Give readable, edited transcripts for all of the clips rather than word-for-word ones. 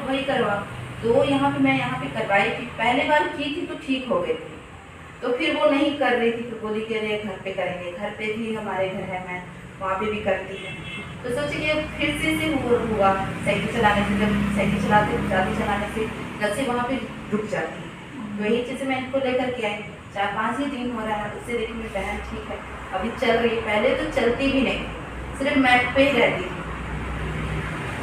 वही करवा। तो यहाँ पे मैं यहाँ पे करवाई थी, पहले बार की थी तो ठीक हो गई थी, तो फिर वो नहीं कर रही थी, तो बोली कि अरे घर पे करेंगे, घर पे भी हमारे घर है, मैं वहाँ पे भी करती है। तो सोचे कि फिर से हुआ साइकिल चलाने से, जब साइकिल चलाने से नसें वहाँ पे रुक जाती है। तो यही चीज़ें मैं इनको लेकर के आई, 4-5 ही दिन हो रहा है, उससे देखिए मेरी बहन ठीक है, अभी चल रही है। पहले तो चलती भी नहीं, सिर्फ मैट पे ही रहती थी,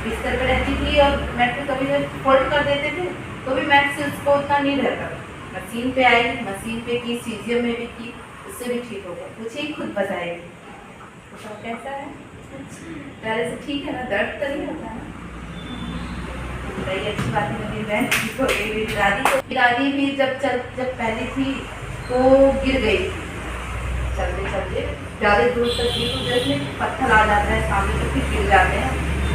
बिस्तर पे रहती थी, और मैट पे कभी जब फोल्ड कर देते थे तो भी मैट से उसको उतना नहीं रहता। मशीन पे आई, मशीन पे की, सीजियम में भी की, उससे भी ठीक हो गया। कुछ ही खुद बताएगी तो कैसा है, पहले से ठीक है ना, दर्द तो नहीं होता है। बड़ी अच्छी बात है, मेरी बहन ठीक हो गई। मेरी दादी भी जब पहले थी तो गिर गई थी, चलते चलते ज़्यादा दूर तक गिर, तो जैसे पत्थर आ जाता है सामने तो फिर गिर जाते हैं,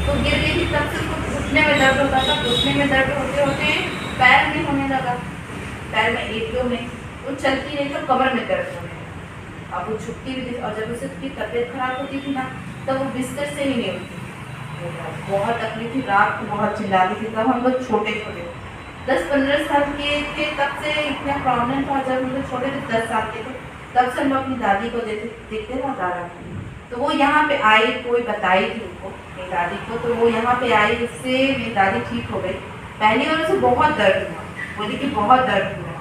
तो गिर गई थी। तब से उसको घुटने में दर्द होता था, घुटने में दर्द होते होते पैर में होने लगा, पैर में एक-दो में वो चलती रही तो कमर में दर्द होने लगा। अब वो छुट्टी भी थी, और जब उसे उसकी तबीयत खराब होती थी ना, तब वो बिस्तर से ही नहीं उठती, बहुत तकलीफ थी। रात को बहुत चिल्लाती थी, तब हम लोग छोटे 10-15 साल के थे, तब से इतना प्रॉब्लम था। जब हम लोग छोटे थे 10 साल के थे, तब से हम अपनी दादी को देखते ना दादा, तो वो यहाँ पे आई, कोई बताई थी उनको, मेरी दादी को, तो वो यहाँ पे आई, उससे मेरी दादी ठीक हो गई। पहली बार उसे बहुत दर्द हुआ, बोली कि बहुत दर्द हुआ,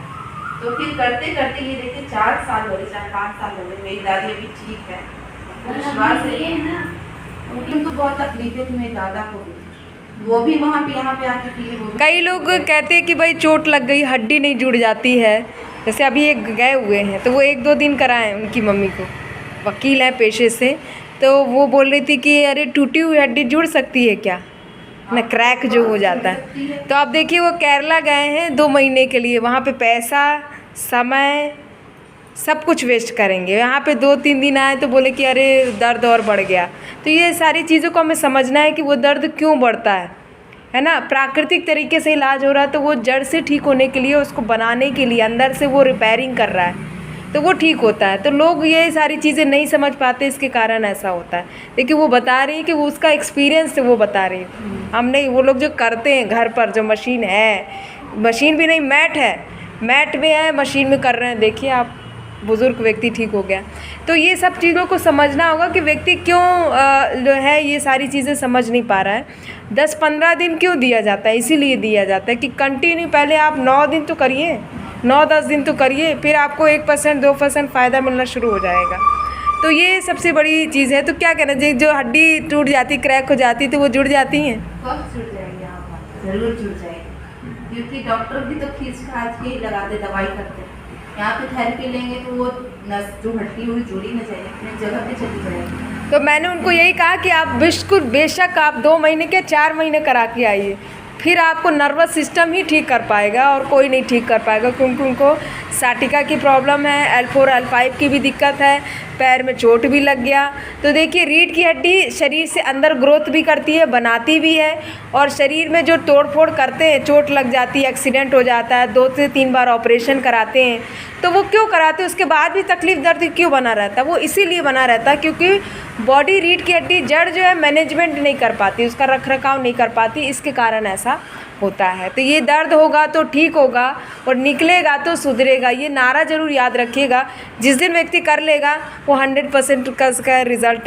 तो फिर करते करते ये देखिए 4 साल हो गए, 4-5 साल हो गए, मेरी दादी अभी ठीक है। विश्वास है ना, उनको बहुत तकलीफें थी मेरी दादा को भी, वो भी वहाँ पे यहाँ पे आके थी। कई लोग कहते हैं कि भाई चोट लग गई, हड्डी नहीं जुड़ जाती है, जैसे अभी एक गए हुए हैं तो वो 1-2 दिन कराएं उनकी मम्मी को, वकील है पेशे से, तो वो बोल रही थी कि अरे टूटी हुई हड्डी जुड़ सकती है क्या ना, क्रैक जो हो जाता है। तो आप देखिए वो केरला गए हैं 2 महीने के लिए, वहाँ पे पैसा, समय, सब कुछ वेस्ट करेंगे, यहाँ पे 2-3 दिन आए तो बोले कि अरे दर्द और बढ़ गया। तो ये सारी चीज़ों को हमें समझना है कि वो दर्द क्यों बढ़ता है ना। प्राकृतिक तरीके से इलाज हो रहा है तो वो जड़ से ठीक होने के लिए, उसको बनाने के लिए, अंदर से वो रिपेयरिंग कर रहा है तो वो ठीक होता है। तो लोग ये सारी चीज़ें नहीं समझ पाते, इसके कारण ऐसा होता है। लेकिन वो बता रही है कि वो उसका एक्सपीरियंस से वो बता रही है, हम नहीं। वो लोग जो करते हैं घर पर, जो मशीन है, मशीन भी नहीं मैट है, मैट में है, मशीन में कर रहे हैं, देखिए आप, बुज़ुर्ग व्यक्ति ठीक हो गया। तो ये सब चीज़ों को समझना होगा कि व्यक्ति क्यों जो है ये सारी चीज़ें समझ नहीं पा रहा है। 10-15 दिन क्यों दिया जाता है, इसीलिए दिया जाता है कि कंटिन्यू पहले आप 9 दिन तो करिए, 9-10 दिन तो करिए, फिर आपको 1% 2% फ़ायदा मिलना शुरू हो जाएगा। तो ये सबसे बड़ी चीज़ है। तो क्या कहना चाहिए, जो हड्डी टूट जाती, क्रैक हो जाती, तो वो जुड़ जाती हैं? कब जुड़ जाएगी, आप ज़रूर जुड़ जाएगी, क्योंकि डॉक्टर भी तो खींच खाच के ही लगाते, दवाई करते हैं। यहाँ पे थेरेपी लेंगे तो वो नस जो हड्डी हुई जुड़ी न जाएगी, अपनी जगह पे चली जाएगी। तो मैंने उनको यही कहा कि आप बिल्कुल बेशक आप 2 महीने के 4 महीने करा के आइए, फिर आपको नर्वस सिस्टम ही ठीक कर पाएगा और कोई नहीं ठीक कर पाएगा, क्योंकि उनको साटिका की प्रॉब्लम है, L4 L5 की भी दिक्कत है, पैर में चोट भी लग गया। तो देखिए रीढ़ की हड्डी शरीर से अंदर ग्रोथ भी करती है, बनाती भी है, और शरीर में जो तोड़ फोड़ करते हैं, चोट लग जाती है, एक्सीडेंट हो जाता है, 2 से 3 बार ऑपरेशन कराते हैं, तो वो क्यों कराते हैं, उसके बाद भी तकलीफ दर्द क्यों बना रहता है? वो इसीलिए बना रहता है क्योंकि बॉडी, रीढ़ की हड्डी, जड़ जो है मैनेजमेंट नहीं कर पाती, उसका रख रखाव नहीं कर पाती, इसके कारण ऐसा होता है। तो ये दर्द होगा तो ठीक होगा और निकलेगा तो सुधरेगा, ये नारा ज़रूर याद रखिएगा। जिस दिन व्यक्ति कर लेगा वो 100% का रिज़ल्ट